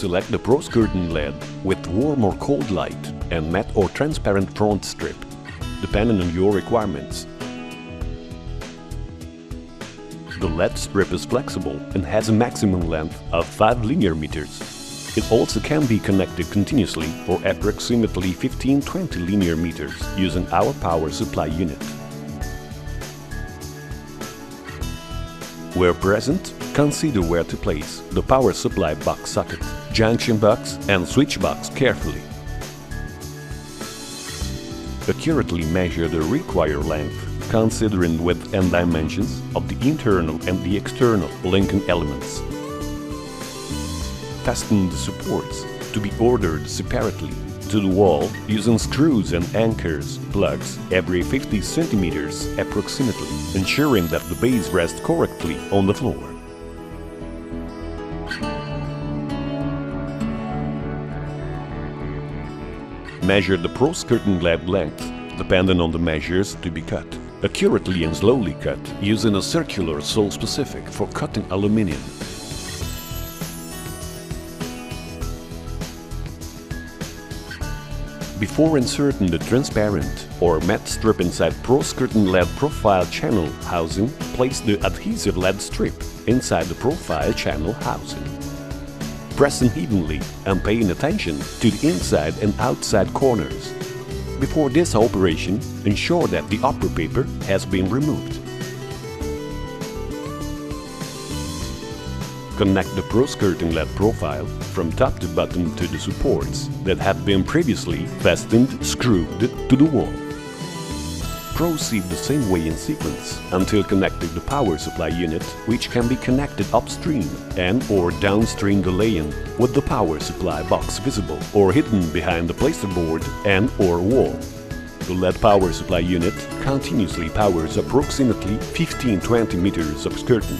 Select the Pros Curtain LED with warm or cold light and matte or transparent front strip, depending on your requirements. The LED strip is flexible and has a maximum length of 5 linear meters. It also can be connected continuously for approximately 15-20 linear meters using our power supply unit. Where present, consider where to place the power supply box socket, junction box and switch box carefully. Accurately measure the required length, considering width and dimensions of the internal and the external linking elements. Fasten the supports to be ordered separately to the wall using screws and anchors plugs every 50 cm approximately, ensuring that the base rests correctly on the floor. Measure the Pros Curtain LED length, depending on the measures to be cut. Accurately and slowly cut, using a circular saw specific for cutting aluminium. Before inserting the transparent or matte strip inside Pros Curtain LED profile channel housing, place the adhesive LED strip inside the profile channel housing. Pressing evenly and paying attention to the inside and outside corners. Before this operation, ensure that the upper paper has been removed. Connect the Pros Curtain LED profile from top to bottom to the supports that have been previously fastened, screwed to the wall. Proceed the same way in sequence until connecting the power supply unit, which can be connected upstream and or downstream the lay-in with the power supply box visible or hidden behind the baseboard and or wall. The LED power supply unit continuously powers approximately 15-20 meters of curtain.